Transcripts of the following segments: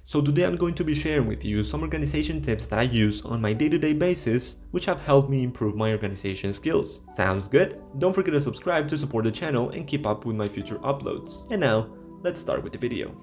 So today I'm going to be sharing with you some organization tips that I use on my day-to-day basis, which have helped me improve my organization skills. Sounds good? Don't forget to subscribe to support the channel and keep up with my future uploads. And now, let's start with the video.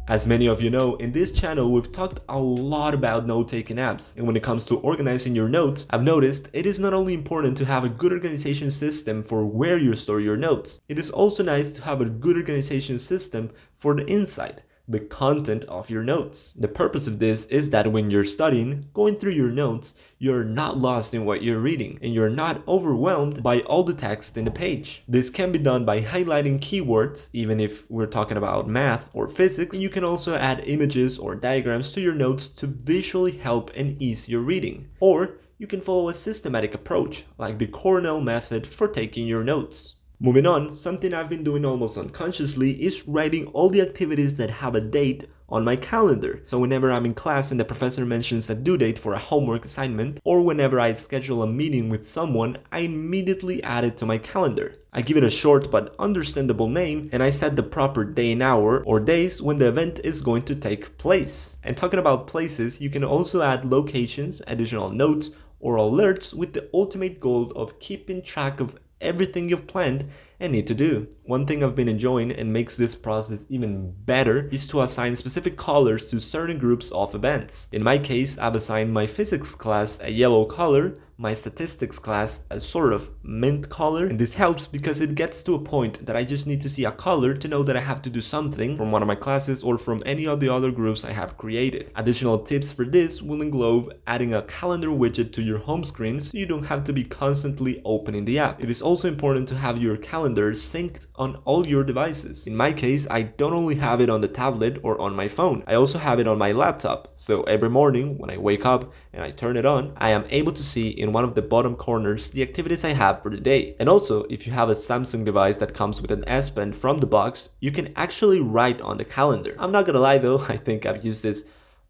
As many of you know, in this channel we've talked a lot about note-taking apps, and when it comes to organizing your notes, I've noticed it is not only important to have a good organization system for where you store your notes, it is also nice to have a good organization system for the inside, the content of your notes. The purpose of this is that when you're studying, going through your notes, you're not lost in what you're reading and you're not overwhelmed by all the text in the page. This can be done by highlighting keywords, even if we're talking about math or physics, and you can also add images or diagrams to your notes to visually help and ease your reading. Or you can follow a systematic approach, like the Cornell method for taking your notes. Moving on, something I've been doing almost unconsciously is writing all the activities that have a date on my calendar. So whenever I'm in class and the professor mentions a due date for a homework assignment, or whenever I schedule a meeting with someone, I immediately add it to my calendar. I give it a short but understandable name, and I set the proper day and hour or days when the event is going to take place. And talking about places, you can also add locations, additional notes, or alerts with the ultimate goal of keeping track of everything you've planned and need to do. One thing I've been enjoying and makes this process even better is to assign specific colors to certain groups of events. In my case, I've assigned my physics class a yellow color, my statistics class a sort of mint color, and this helps because it gets to a point that I just need to see a color to know that I have to do something from one of my classes or from any of the other groups I have created. Additional tips for this will include adding a calendar widget to your home screen so you don't have to be constantly opening the app. It is also important to have your calendar synced on all your devices. In my case, I don't only have it on the tablet or on my phone, I also have it on my laptop. So every morning when I wake up and I turn it on, I am able to see in one of the bottom corners the activities I have for the day. And also, if you have a Samsung device that comes with an S Pen from the box, you can actually write on the calendar. I'm not gonna lie though, I think I've used this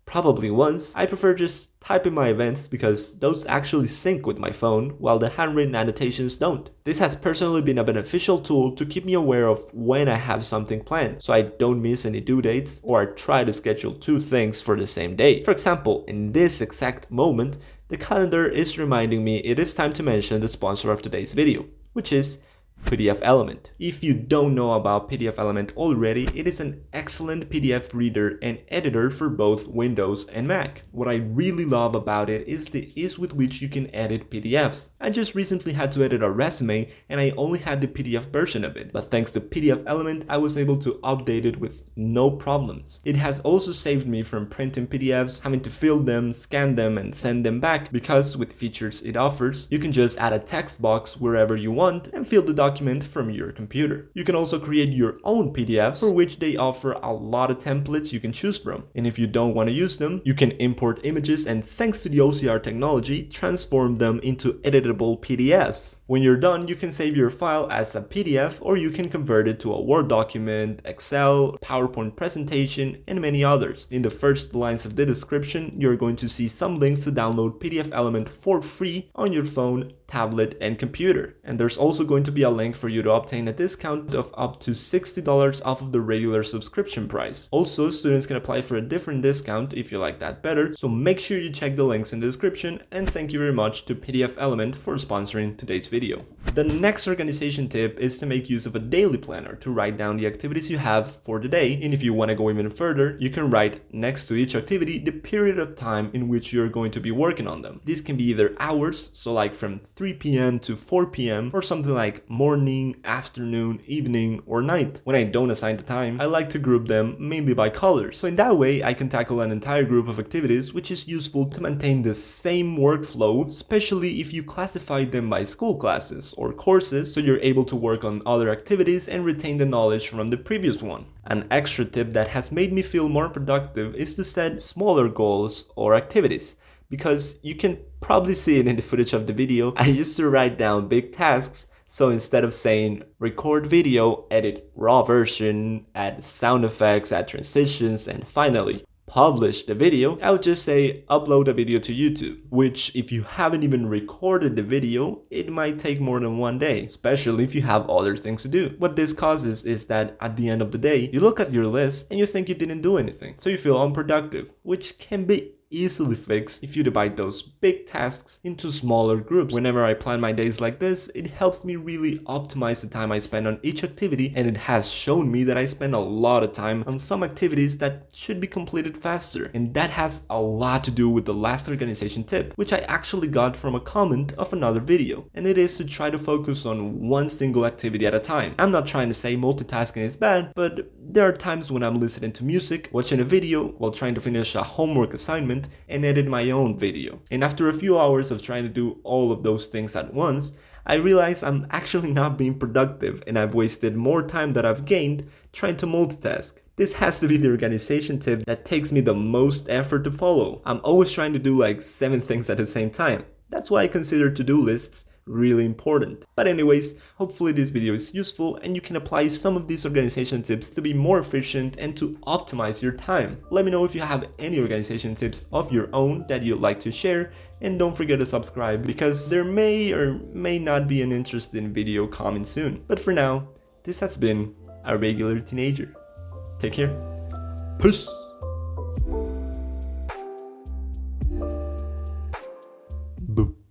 probably once. I prefer just typing my events because those actually sync with my phone while the handwritten annotations don't. This has personally been a beneficial tool to keep me aware of when I have something planned, so I don't miss any due dates or I try to schedule two things for the same day. For example, in this exact moment, the calendar is reminding me it is time to mention the sponsor of today's video, which is PDFelement. If you don't know about PDFelement already, it is an excellent PDF reader and editor for both Windows and Mac. What I really love about it is the ease with which you can edit PDFs. I just recently had to edit a resume and I only had the PDF version of it, but thanks to PDFelement, I was able to update it with no problems. It has also saved me from printing PDFs, having to fill them, scan them, and send them back, because with the features it offers, you can just add a text box wherever you want and fill the document from your computer. You can also create your own PDFs, for which they offer a lot of templates you can choose from. And if you don't want to use them, you can import images and, thanks to the OCR technology, transform them into editable PDFs. When you're done, you can save your file as a PDF, or you can convert it to a Word document, Excel, PowerPoint presentation, and many others. In the first lines of the description, you're going to see some links to download PDFelement for free on your phone, tablet, and computer. And there's also going to be a link for you to obtain a discount of up to $60 off of the regular subscription price. Also, students can apply for a different discount if you like that better, so make sure you check the links in the description, and thank you very much to PDFelement for sponsoring today's video. The next organization tip is to make use of a daily planner to write down the activities you have for the day, and if you want to go even further, you can write next to each activity the period of time in which you're going to be working on them. This can be either hours, so like from 3 p.m. to 4 p.m, or something like morning, afternoon, evening, or night. When I don't assign the time, I like to group them mainly by colors. So in that way, I can tackle an entire group of activities, which is useful to maintain the same workflow, especially if you classify them by school classes or courses, so you're able to work on other activities and retain the knowledge from the previous one. An extra tip that has made me feel more productive is to set smaller goals or activities, because you can probably see it in the footage of the video. I used to write down big tasks, so instead of saying record video, edit raw version, add sound effects, add transitions, and finally publish the video, I would just say upload a video to YouTube, which if you haven't even recorded the video, it might take more than one day, especially if you have other things to do. What this causes is that at the end of the day, you look at your list and you think you didn't do anything, so you feel unproductive, which can be easily fixed if you divide those big tasks into smaller groups. Whenever I plan my days like this, it helps me really optimize the time I spend on each activity, and it has shown me that I spend a lot of time on some activities that should be completed faster. And that has a lot to do with the last organization tip, which I actually got from a comment of another video, and it is to try to focus on one single activity at a time. I'm not trying to say multitasking is bad, but there are times when I'm listening to music, watching a video, while trying to finish a homework assignment, and edit my own video. And after a few hours of trying to do all of those things at once, I realize I'm actually not being productive, and I've wasted more time that I've gained trying to multitask. This has to be the organization tip that takes me the most effort to follow. I'm always trying to do like 7 things at the same time. That's why I consider to-do lists really important. But anyways, hopefully this video is useful and you can apply some of these organization tips to be more efficient and to optimize your time. Let me know if you have any organization tips of your own that you'd like to share, and don't forget to subscribe because there may or may not be an interesting video coming soon. But for now, this has been A Regular Teenager. Take care. Peace!